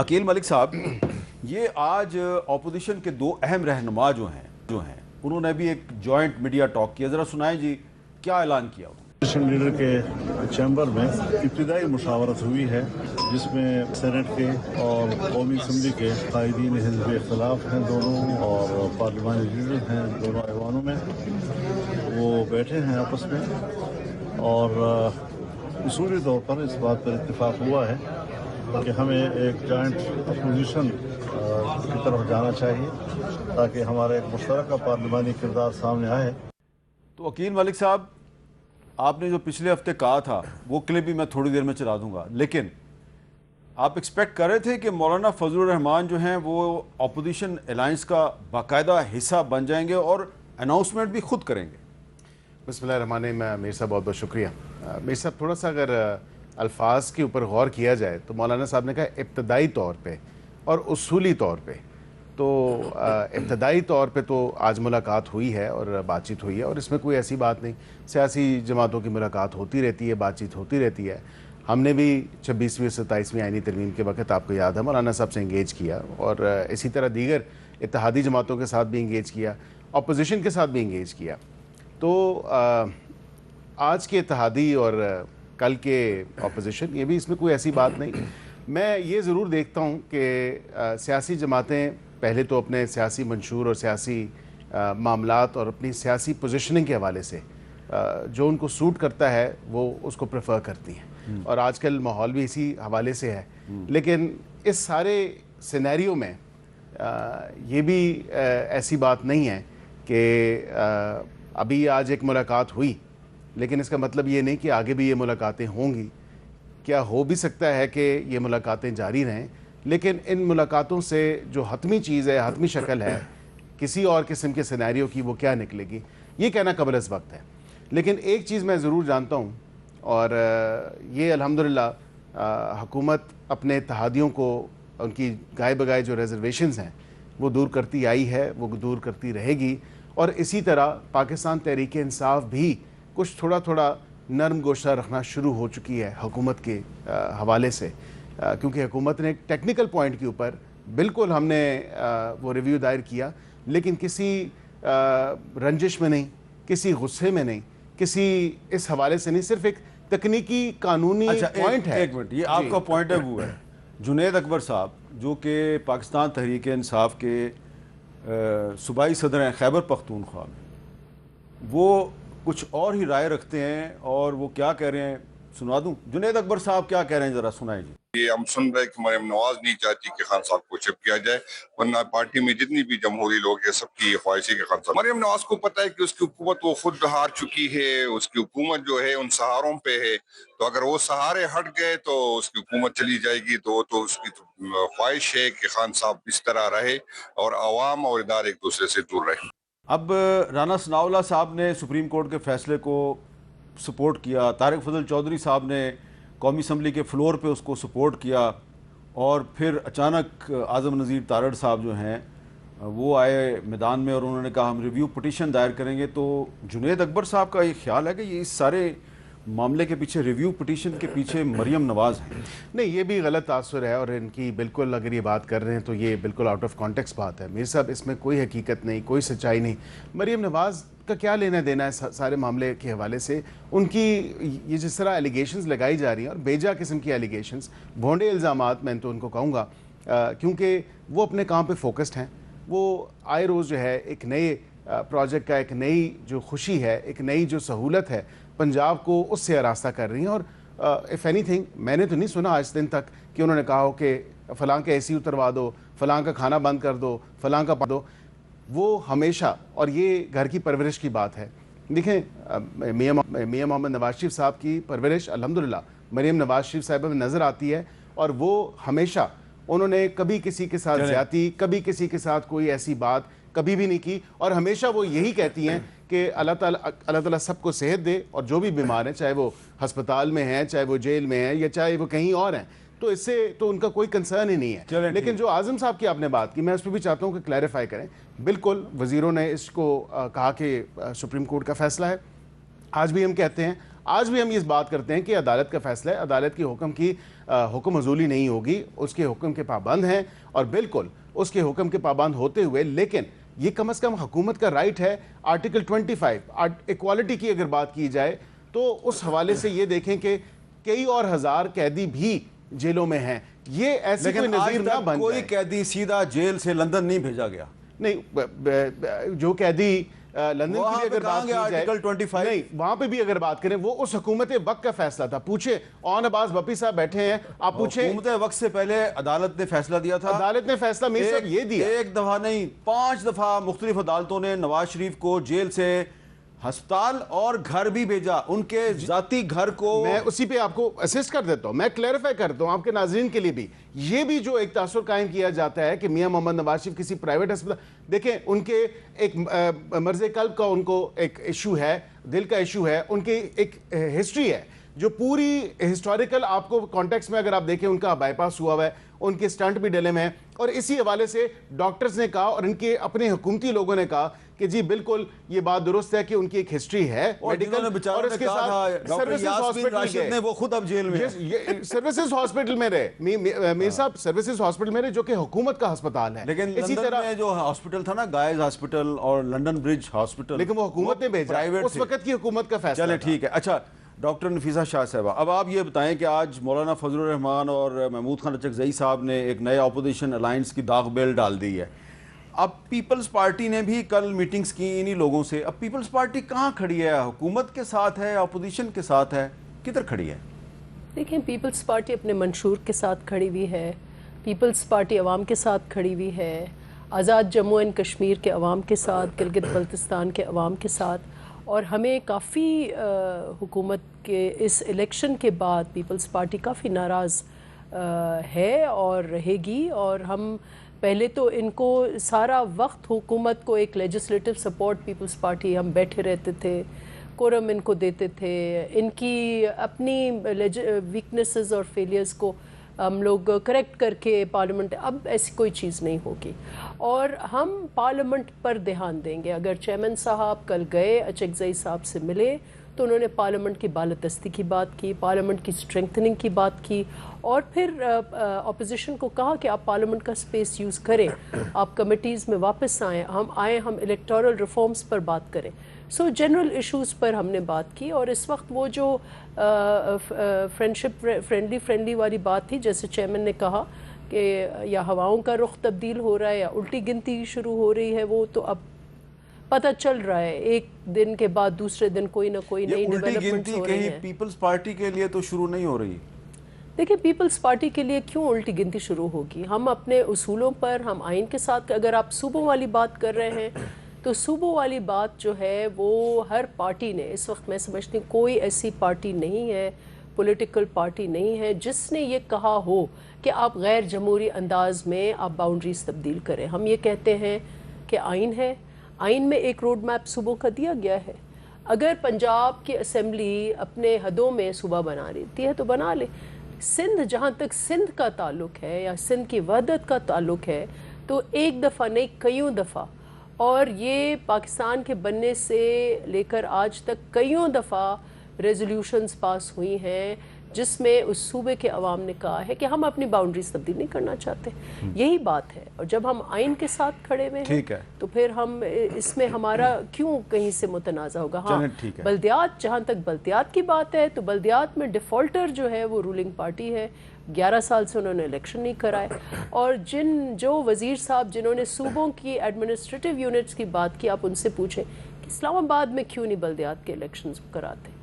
عقیل ملک صاحب، یہ آج اپوزیشن کے دو اہم رہنما جو ہیں انہوں نے بھی ایک جوائنٹ میڈیا ٹاک کیا، ذرا سنائیں جی کیا اعلان کیا انہوں نے؟ اپوزیشن لیڈر کے چیمبر میں ابتدائی مشاورت ہوئی ہے جس میں سینٹ کے اور قومی اسمبلی کے قائدین حزب اختلاف ہیں دونوں، اور پارلیمانی لیڈر ہیں دونوں ایوانوں میں، وہ بیٹھے ہیں آپس میں، اور اصولی طور پر اس بات پر اتفاق ہوا ہے کہ ہمیں ایک جوائنٹ اپوزیشن کی طرف جانا چاہیے تاکہ ہمارا ایک مشترکہ پارلیمانی کردار سامنے آئے۔ تو عقیل ملک صاحب، آپ نے جو پچھلے ہفتے کہا تھا وہ کلپ بھی میں تھوڑی دیر میں چلا دوں گا، لیکن آپ ایکسپیکٹ کر رہے تھے کہ مولانا فضل الرحمان جو ہیں وہ اپوزیشن الائنس کا باقاعدہ حصہ بن جائیں گے اور اناؤنسمنٹ بھی خود کریں گے؟ بسم اللہ الرحمن الرحیم۔ میر صاحب بہت بہت شکریہ۔ میر صاحب تھوڑا سا اگر الفاظ کے اوپر غور کیا جائے تو مولانا صاحب نے کہا ابتدائی طور پہ اور اصولی طور پہ، تو ابتدائی طور پہ تو آج ملاقات ہوئی ہے اور بات چیت ہوئی ہے، اور اس میں کوئی ایسی بات نہیں، سیاسی جماعتوں کی ملاقات ہوتی رہتی ہے، بات چیت ہوتی رہتی ہے۔ ہم نے بھی 26ویں 27ویں آئینی ترمیم کے وقت آپ کو یاد ہے مولانا صاحب سے انگیج کیا، اور اسی طرح دیگر اتحادی جماعتوں کے ساتھ بھی انگیج کیا، اپوزیشن کے ساتھ بھی انگیج کیا۔ تو آج کے اتحادی اور کل کے اپوزیشن، یہ بھی اس میں کوئی ایسی بات نہیں۔ میں یہ ضرور دیکھتا ہوں کہ سیاسی جماعتیں پہلے تو اپنے سیاسی منشور اور سیاسی معاملات اور اپنی سیاسی پوزیشننگ کے حوالے سے جو ان کو سوٹ کرتا ہے وہ اس کو پریفر کرتی ہیں، اور آج کل ماحول بھی اسی حوالے سے ہے۔ لیکن اس سارے سینیریو میں یہ بھی ایسی بات نہیں ہے کہ ابھی آج ایک ملاقات ہوئی لیکن اس کا مطلب یہ نہیں کہ آگے بھی یہ ملاقاتیں ہوں گی۔ کیا ہو بھی سکتا ہے کہ یہ ملاقاتیں جاری رہیں، لیکن ان ملاقاتوں سے جو حتمی چیز ہے، حتمی شکل ہے کسی اور قسم کے سینیریو کی، وہ کیا نکلے گی یہ کہنا قبل از وقت ہے۔ لیکن ایک چیز میں ضرور جانتا ہوں، اور یہ الحمدللہ حکومت اپنے اتحادیوں کو ان کی گائے بگائے جو ریزرویشنز ہیں وہ دور کرتی آئی ہے، وہ دور کرتی رہے گی، اور اسی طرح پاکستان تحریک انصاف بھی کچھ تھوڑا تھوڑا نرم گوشہ رکھنا شروع ہو چکی ہے حکومت کے حوالے سے، کیونکہ حکومت نے ایک ٹیکنیکل پوائنٹ کے اوپر بالکل ہم نے وہ ریویو دائر کیا، لیکن کسی رنجش میں نہیں، کسی غصے میں نہیں، کسی اس حوالے سے نہیں، صرف ایک تکنیکی قانونی پوائنٹ ہے۔ ایک منٹ، یہ آپ کا پوائنٹ ہے وہ ہے جنید اکبر صاحب جو کہ پاکستان تحریک انصاف کے صوبائی صدر ہیں خیبر پختونخوا میں، وہ کچھ اور ہی رائے رکھتے ہیں، اور وہ کیا کہہ رہے ہیں سنا دوں؟ جنید اکبر صاحب کیا کہہ رہے ہیں ذرا سنائیں جی۔ یہ ہم سن رہے کہ مریم نواز نہیں چاہتی کہ خان صاحب کو چپ کیا جائے، ورنہ پارٹی میں جتنی بھی جمہوری لوگ ہیں سب کی خواہش ہے کہ خان صاحب۔ مریم نواز کو پتہ ہے کہ اس کی حکومت وہ خود ہار چکی ہے، اس کی حکومت جو ہے ان سہاروں پہ ہے، تو اگر وہ سہارے ہٹ گئے تو اس کی حکومت چلی جائے گی، تو اس کی خواہش ہے کہ خان صاحب اس طرح رہے اور عوام اور ادارے ایک دوسرے سے دور رہے۔ اب رانا ثناء اللہ صاحب نے سپریم کورٹ کے فیصلے کو سپورٹ کیا، طارق فضل چودھری صاحب نے قومی اسمبلی کے فلور پہ اس کو سپورٹ کیا، اور پھر اچانک اعظم نذیر تارڑ صاحب جو ہیں وہ آئے میدان میں اور انہوں نے کہا ہم ریویو پٹیشن دائر کریں گے۔ تو جنید اکبر صاحب کا یہ خیال ہے کہ یہ اس سارے معاملے کے پیچھے، ریویو پٹیشن کے پیچھے مریم نواز ہیں؟ نہیں، یہ بھی غلط تاثر ہے، اور ان کی بالکل اگر یہ بات کر رہے ہیں تو یہ بالکل آؤٹ آف کانٹیکسٹ بات ہے۔ میر صاحب اس میں کوئی حقیقت نہیں، کوئی سچائی نہیں۔ مریم نواز کا کیا لینا دینا ہے سارے معاملے کے حوالے سے؟ ان کی یہ جس طرح ایلیگیشنز لگائی جا رہی ہیں، اور بیجا قسم کی ایلیگیشنز، بھونڈے الزامات، میں تو ان کو کہوں گا، کیونکہ وہ اپنے کام پہ فوکسڈ ہیں۔ وہ آئے روز جو ہے ایک نئے پروجیکٹ کا، ایک نئی جو خوشی ہے، ایک نئی جو سہولت ہے پنجاب کو، اس سے آراستہ کر رہی ہیں۔ اور اف اینی تھنگ میں نے تو نہیں سنا آج دن تک کہ انہوں نے کہا ہو کہ فلاں کا اے سی اتروا دو، فلاں کا کھانا بند کر دو، فلاں کا پا دو۔ وہ ہمیشہ، اور یہ گھر کی پرورش کی بات ہے، دیکھیں میاں محمد نواز شریف صاحب کی پرورش الحمدللہ مریم نواز شریف صاحبہ میں نظر آتی ہے، اور وہ ہمیشہ انہوں نے کبھی کسی کے ساتھ زیادتی، کبھی کسی کے ساتھ کوئی ایسی بات کبھی بھی نہیں کی، اور ہمیشہ وہ یہی کہتی ہیں کہ اللہ تعالیٰ سب کو صحت دے، اور جو بھی بیمار ہیں چاہے وہ ہسپتال میں ہیں، چاہے وہ جیل میں ہیں، یا چاہے وہ کہیں اور ہیں، تو اس سے تو ان کا کوئی کنسرن ہی نہیں ہے۔ لیکن جو اعظم صاحب کی آپ نے بات کی، میں اس پہ بھی چاہتا ہوں کہ کلیریفائی کریں۔ بالکل وزیروں نے اس کو کہا کہ سپریم کورٹ کا فیصلہ ہے، آج بھی ہم کہتے ہیں آج بھی ہم اس بات کرتے ہیں کہ عدالت کا فیصلہ ہے, عدالت کی حکم کی حکم عزولی نہیں ہوگی, اس کے حکم کے پابند ہیں اور بالکل اس کے حکم کے پابند ہوتے ہوئے, لیکن یہ کم از کم حکومت کا رائٹ ہے. آرٹیکل 25 ایکوالٹی کی اگر بات کی جائے تو اس حوالے سے یہ دیکھیں کہ کئی اور ہزار قیدی بھی جیلوں میں ہیں. یہ ایسی کوئی نظیر نہ بن کوئی جائے. قیدی سیدھا جیل سے لندن نہیں بھیجا گیا. نہیں, جو قیدی لندن کی اگر بات کی جائے, نہیں, وہاں پہ بھی اگر بات کریں وہ اس حکومت وقت کا فیصلہ تھا. پوچھیں اون عباس بپی صاحب بیٹھے ہیں, آپ پوچھیں. حکومت وقت سے پہلے عدالت نے فیصلہ دیا تھا. عدالت نے فیصلہ میر صاحب یہ دیا, ایک دفعہ نہیں 5 دفعہ مختلف عدالتوں نے نواز شریف کو جیل سے ہسپتال اور گھر بھی بھیجا, ان کے ذاتی گھر کو. میں اسی پہ آپ کو اسسٹ کر دیتا ہوں, میں کلیریفائی کرتا ہوں آپ کے ناظرین کے لیے بھی. یہ بھی جو ایک تاثر قائم کیا جاتا ہے کہ میاں محمد نواز شریف کسی پرائیویٹ ہسپتال, دیکھیں ان کے ایک مرض قلب کا ان کو ایک ایشو ہے, دل کا ایشو ہے, ان کی ایک ہسٹری ہے جو پوری ہسٹوریکل آپ کو کانٹیکس میں اگر آپ دیکھیں ان کا بائی پاس ہوا ہے, ان کے سٹنٹ بھی ڈلے میں ہیں, اور اسی حوالے سے ڈاکٹرز نے کہا اور ان کے اپنے حکومتی لوگوں نے کہا کہ جی بالکل یہ بات درست ہے کہ ان کی ایک ہسٹری ہے میڈیکل, اور اس کے ساتھ سروسز ہاسپٹل گئے, وہ خود اب جیل میں ہیں. سروسز ہاسپٹل میں رہے میر صاحب, سروسز ہاسپٹل میں رہے جو کہ حکومت کا ہسپتال ہے. لیکن اسی لندن طرح میں جو ہاسپٹل تھا نا, گائز ہاسپٹل اور لندن برج ہاسپٹل, لیکن وہ حکومت نے بھیجا, اس وقت کی حکومت کا فیصلہ. چلیں ٹھیک ہے. اچھا ڈاکٹر نفیسہ شاہ صاحبہ, اب آپ یہ بتائیں کہ آج مولانا فضل الرحمان اور محمود خان اچکزئی صاحب نے ایک نئے اپوزیشن الائنس کی داغ بیل ڈال دی ہے. اب پیپلز پارٹی نے بھی کل میٹنگز کی انہی لوگوں سے. اب پیپلز پارٹی کہاں کھڑی ہے؟ حکومت کے ساتھ ہے, اپوزیشن کے ساتھ ہے, کدھر کھڑی ہے؟ دیکھیں, پیپلز پارٹی اپنے منشور کے ساتھ کھڑی ہوئی ہے, پیپلز پارٹی عوام کے ساتھ کھڑی ہوئی ہے, آزاد جموں اینڈ کشمیر کے عوام کے ساتھ, گلگت بلتستان کے عوام کے ساتھ. اور ہمیں کافی حکومت کے اس الیکشن کے بعد پیپلز پارٹی کافی ناراض ہے اور رہے گی. اور ہم پہلے تو ان کو سارا وقت حکومت کو ایک لیجسلیٹو سپورٹ پیپلز پارٹی, ہم بیٹھے رہتے تھے, کورم ان کو دیتے تھے, ان کی اپنی ویکنیسز اور فیلیئرز کو ہم لوگ کریکٹ کر کے پارلیمنٹ. اب ایسی کوئی چیز نہیں ہوگی اور ہم پارلیمنٹ پر دھیان دیں گے. اگر چیئرمین صاحب کل گئے, اچکزئی صاحب سے ملے, تو انہوں نے پارلیمنٹ کی بالادستی کی بات کی, پارلیمنٹ کی اسٹرینتھننگ کی بات کی, اور پھر اپوزیشن کو کہا کہ آپ پارلیمنٹ کا اسپیس یوز کریں, آپ کمیٹیز میں واپس آئیں, ہم الیکٹورل ریفارمز پر بات کریں. سو جنرل ایشوز پر ہم نے بات کی. اور اس وقت وہ جو فرینڈلی والی بات تھی, جیسے چیئرمین نے کہا کہ یا ہواؤں کا رخ تبدیل ہو رہا ہے یا الٹی گنتی شروع ہو رہی ہے, وہ تو اب پتہ چل رہا ہے. ایک دن کے بعد دوسرے دن کوئی نہ کوئی نئی ڈیولپمنٹس ہو رہی ہیں. پیپلز پارٹی کے لیے تو شروع نہیں ہو رہی. دیکھیں, پیپلز پارٹی کے لیے کیوں الٹی گنتی شروع ہوگی؟ ہم اپنے اصولوں پر, ہم آئین کے ساتھ, اگر آپ صوبوں والی بات کر رہے ہیں تو صوبوں والی بات جو ہے وہ ہر پارٹی نے, اس وقت میں سمجھتی ہوں کوئی ایسی پارٹی نہیں ہے, پولیٹیکل پارٹی نہیں ہے جس نے یہ کہا ہو کہ آپ غیر جمہوری انداز میں آپ باؤنڈریز تبدیل کریں. ہم یہ کہتے ہیں کہ آئین ہے, آئین میں ایک روڈ میپ صوبوں کا دیا گیا ہے. اگر پنجاب کی اسمبلی اپنے حدوں میں صوبہ بنا لیتی ہے تو بنا لے. سندھ, جہاں تک سندھ کا تعلق ہے یا سندھ کی وحدت کا تعلق ہے, تو ایک دفعہ نہیں کئیوں دفعہ, اور یہ پاکستان کے بننے سے لے کر آج تک کئیوں دفعہ ریزولوشنز پاس ہوئی ہیں جس میں اس صوبے کے عوام نے کہا ہے کہ ہم اپنی باؤنڈریز تبدیل نہیں کرنا چاہتے. یہی بات ہے. اور جب ہم آئین کے ساتھ کھڑے ہوئے ہیں تو پھر ہم اس میں ہمارا کیوں کہیں سے متنازع ہوگا؟ ہاں, بلدیات, جہاں تک بلدیات کی بات ہے تو بلدیات میں ڈیفالٹر جو ہے وہ رولنگ پارٹی ہے. 11 سال سے انہوں نے الیکشن نہیں کرائے. اور جو وزیر صاحب جنہوں نے صوبوں کی ایڈمنسٹریٹو یونٹس کی بات کی, آپ ان سے پوچھیں کہ اسلام آباد میں کیوں نہیں بلدیات کے الیکشنز کراتے؟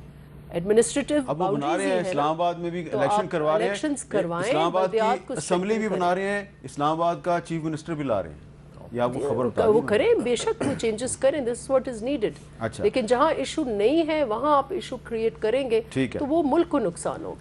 ایڈمنسٹریٹو باؤنڈریز ہیں, اسلام آباد میں بھی الیکشن کروا رہے ہیں, اسلام آباد کی اسمبلی بھی بنا رہے ہیں, اسلام آباد کا چیف منسٹر بھی لا رہے ہیں. یہ آپ کو خبر بتا دیں, وہ کریں, بے شک وہ چینجز کریں, دس از واٹ از نیڈڈ. لیکن جہاں ایشو نہیں ہے وہاں آپ ایشو کریٹ کریں گے تو وہ ملک کو نقصان ہوگا.